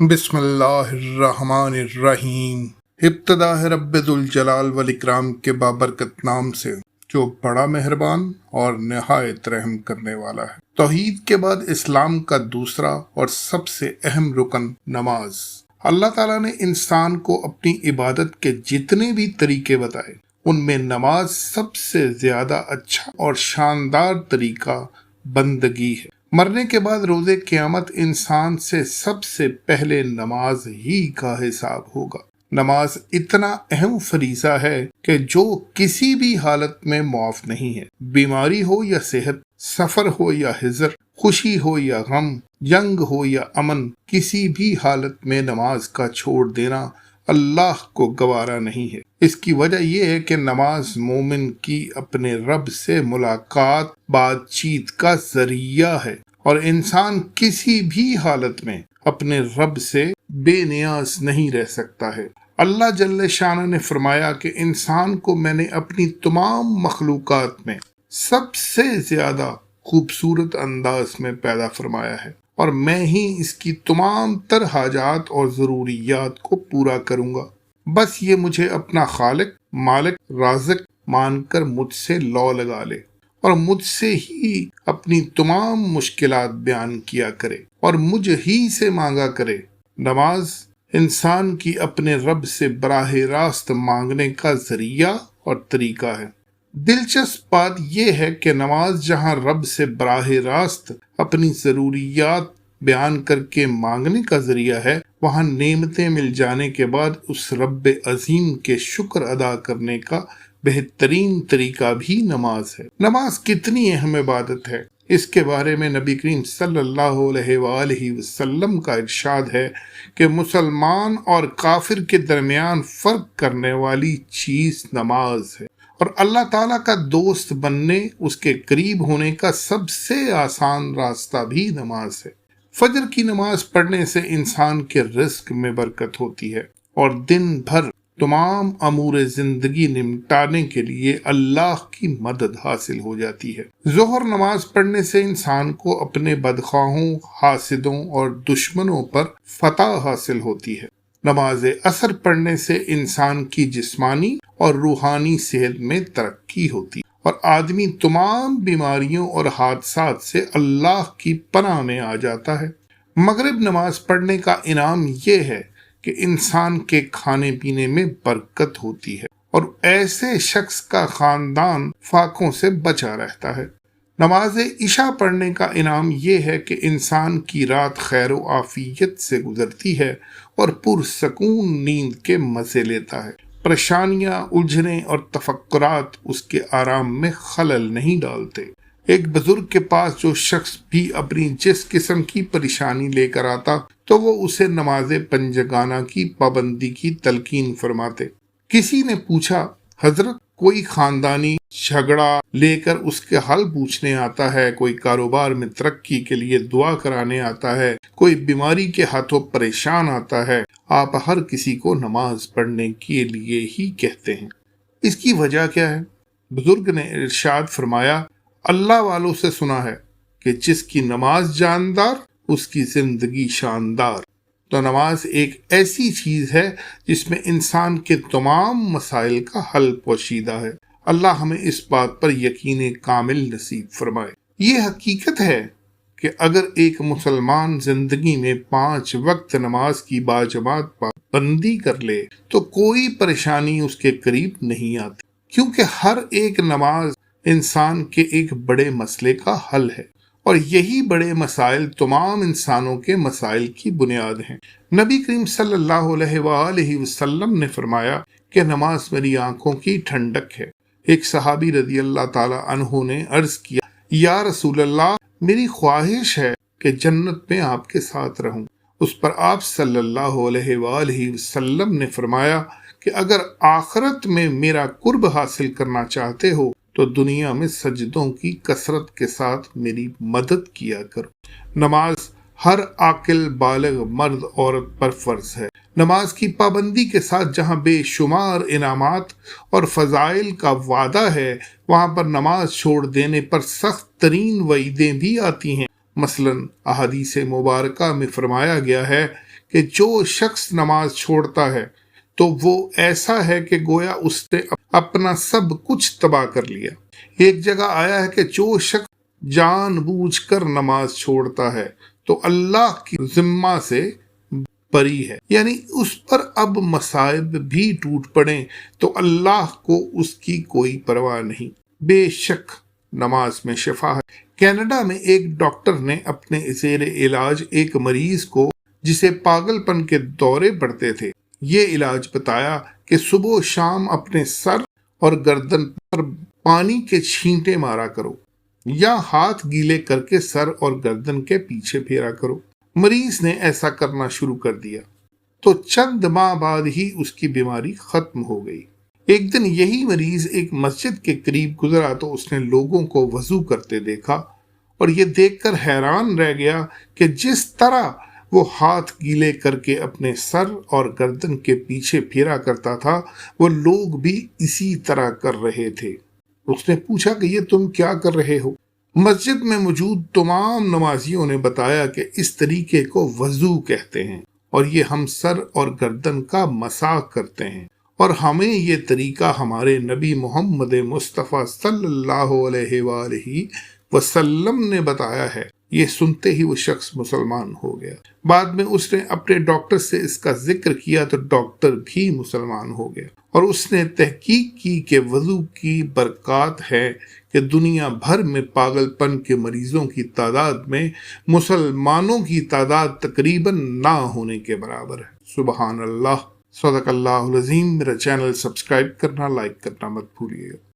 بسم اللہ الرحمن الرحیم۔ ابتدا ہے رب ذوالجلال والاکرام کے بابرکت نام سے جو بڑا مہربان اور نہایت رحم کرنے والا ہے۔ توحید کے بعد اسلام کا دوسرا اور سب سے اہم رکن نماز۔ اللہ تعالیٰ نے انسان کو اپنی عبادت کے جتنے بھی طریقے بتائے ان میں نماز سب سے زیادہ اچھا اور شاندار طریقہ بندگی ہے۔ مرنے کے بعد روز قیامت انسان سے سب سے پہلے نماز ہی کا حساب ہوگا۔ نماز اتنا اہم فریضہ ہے کہ جو کسی بھی حالت میں معاف نہیں ہے۔ بیماری ہو یا صحت، سفر ہو یا حضر، خوشی ہو یا غم، جنگ ہو یا امن، کسی بھی حالت میں نماز کا چھوڑ دینا اللہ کو گوارا نہیں ہے۔ اس کی وجہ یہ ہے کہ نماز مومن کی اپنے رب سے ملاقات، بات چیت کا ذریعہ ہے، اور انسان کسی بھی حالت میں اپنے رب سے بے نیاز نہیں رہ سکتا ہے۔ اللہ جل شانہ نے فرمایا کہ انسان کو میں نے اپنی تمام مخلوقات میں سب سے زیادہ خوبصورت انداز میں پیدا فرمایا ہے، اور میں ہی اس کی تمام تر حاجات اور ضروریات کو پورا کروں گا۔ بس یہ مجھے اپنا خالق، مالک، رازق مان کر مجھ سے لو لگا لے اور مجھ سے ہی اپنی تمام مشکلات بیان کیا کرے اور مجھ ہی سے مانگا کرے۔ نماز انسان کی اپنے رب سے براہ راست مانگنے کا ذریعہ اور طریقہ ہے۔ دلچسپ بات یہ ہے کہ نماز جہاں رب سے براہ راست اپنی ضروریات بیان کر کے مانگنے کا ذریعہ ہے، وہاں نعمتیں مل جانے کے بعد اس رب عظیم کے شکر ادا کرنے کا بہترین طریقہ بھی نماز ہے۔ نماز کتنی اہم عبادت ہے، اس کے بارے میں نبی کریم صلی اللہ علیہ وآلہ وسلم کا ارشاد ہے کہ مسلمان اور کافر کے درمیان فرق کرنے والی چیز نماز ہے، اور اللہ تعالیٰ کا دوست بننے، اس کے قریب ہونے کا سب سے آسان راستہ بھی نماز ہے۔ فجر کی نماز پڑھنے سے انسان کے رزق میں برکت ہوتی ہے اور دن بھر تمام امور زندگی نمٹانے کے لیے اللہ کی مدد حاصل ہو جاتی ہے۔ ظہر نماز پڑھنے سے انسان کو اپنے بدخواہوں، حاسدوں اور دشمنوں پر فتح حاصل ہوتی ہے۔ نماز عصر پڑھنے سے انسان کی جسمانی اور روحانی صحت میں ترقی ہوتی ہے اور آدمی تمام بیماریوں اور حادثات سے اللہ کی پناہ میں آ جاتا ہے۔ مغرب نماز پڑھنے کا انعام یہ ہے کہ انسان کے کھانے پینے میں برکت ہوتی ہے اور ایسے شخص کا خاندان فاقوں سے بچا رہتا ہے۔ نماز عشاء پڑھنے کا انعام یہ ہے کہ انسان کی رات خیر و عافیت سے گزرتی ہے اور پرسکون نیند کے مزے لیتا ہے۔ پریشانیاں، الجھنیں اور تفکرات اس کے آرام میں خلل نہیں ڈالتے۔ ایک بزرگ کے پاس جو شخص بھی اپنی جس قسم کی پریشانی لے کر آتا تو وہ اسے نماز پنجگانہ کی پابندی کی تلقین فرماتے۔ کسی نے پوچھا، حضرت کوئی خاندانی جھگڑا لے کر اس کے حل پوچھنے آتا ہے، کوئی کاروبار میں ترقی کے لیے دعا کرانے آتا ہے، کوئی بیماری کے ہاتھوں پریشان آتا ہے، آپ ہر کسی کو نماز پڑھنے کے لیے ہی کہتے ہیں، اس کی وجہ کیا ہے؟ بزرگ نے ارشاد فرمایا، اللہ والوں سے سنا ہے کہ جس کی نماز جاندار اس کی زندگی شاندار۔ تو نماز ایک ایسی چیز ہے جس میں انسان کے تمام مسائل کا حل پوشیدہ ہے۔ اللہ ہمیں اس بات پر یقین کامل نصیب فرمائے۔ یہ حقیقت ہے کہ اگر ایک مسلمان زندگی میں 5 وقت نماز کی باجماعت پابندی کر لے تو کوئی پریشانی اس کے قریب نہیں آتی، کیونکہ ہر ایک نماز انسان کے ایک بڑے مسئلے کا حل ہے، اور یہی بڑے مسائل تمام انسانوں کے مسائل کی بنیاد ہیں۔ نبی کریم صلی اللہ علیہ وآلہ وسلم نے فرمایا کہ نماز میری آنکھوں کی ٹھنڈک ہے۔ ایک صحابی رضی اللہ تعالی عنہ نے عرض کیا، یا رسول اللہ، میری خواہش ہے کہ جنت میں آپ کے ساتھ رہوں۔ اس پر آپ صلی اللہ علیہ وآلہ وسلم نے فرمایا کہ اگر آخرت میں میرا قرب حاصل کرنا چاہتے ہو تو دنیا میں سجدوں کی کثرت کے ساتھ میری مدد کیا کرو۔ نماز ہر عاقل بالغ مرد عورت پر فرض ہے۔ نماز کی پابندی کے ساتھ جہاں بے شمار انعامات اور فضائل کا وعدہ ہے، وہاں پر نماز چھوڑ دینے پر سخت ترین وعیدیں بھی آتی ہیں۔ مثلا احادیث مبارکہ میں فرمایا گیا ہے کہ جو شخص نماز چھوڑتا ہے تو وہ ایسا ہے کہ گویا اس نے اپنا سب کچھ تباہ کر لیا۔ ایک جگہ آیا ہے کہ جو شخص جان بوجھ کر نماز چھوڑتا ہے تو اللہ کی ذمہ سے بری ہے، یعنی اس پر اب مصائب بھی ٹوٹ پڑیں تو اللہ کو اس کی کوئی پرواہ نہیں۔ بے شک نماز میں شفا ہے۔ کینیڈا میں ایک ڈاکٹر نے اپنے زیر علاج ایک مریض کو جسے پاگل پن کے دورے پڑتے تھے یہ علاج بتایا کہ صبح و شام اپنے سر اور گردن پر پانی کے چھینٹے مارا کرو یا ہاتھ گیلے کر کے سر اور گردن کے پیچھے پھیرا کرو۔ مریض نے ایسا کرنا شروع کر دیا تو چند ماہ بعد ہی اس کی بیماری ختم ہو گئی۔ ایک دن یہی مریض ایک مسجد کے قریب گزرا تو اس نے لوگوں کو وضو کرتے دیکھا اور یہ دیکھ کر حیران رہ گیا کہ جس طرح وہ ہاتھ گیلے کر کے اپنے سر اور گردن کے پیچھے پھیرا کرتا تھا وہ لوگ بھی اسی طرح کر رہے تھے۔ اس نے پوچھا کہ یہ تم کیا کر رہے ہو؟ مسجد میں موجود تمام نمازیوں نے بتایا کہ اس طریقے کو وضو کہتے ہیں اور یہ ہم سر اور گردن کا مسح کرتے ہیں اور ہمیں یہ طریقہ ہمارے نبی محمد مصطفیٰ صلی اللہ علیہ وآلہ وسلم نے بتایا ہے۔ یہ سنتے ہی وہ شخص مسلمان ہو گیا۔ بعد میں اس نے اپنے ڈاکٹر سے اس کا ذکر کیا تو ڈاکٹر بھی مسلمان ہو گیا اور اس نے تحقیق کی کہ وضو کی برکات ہے کہ دنیا بھر میں پاگل پن کے مریضوں کی تعداد میں مسلمانوں کی تعداد تقریباً نہ ہونے کے برابر ہے۔ سبحان اللہ، صدق اللہ العظیم۔ میرا چینل سبسکرائب کرنا، لائک کرنا مت بھولیے گا۔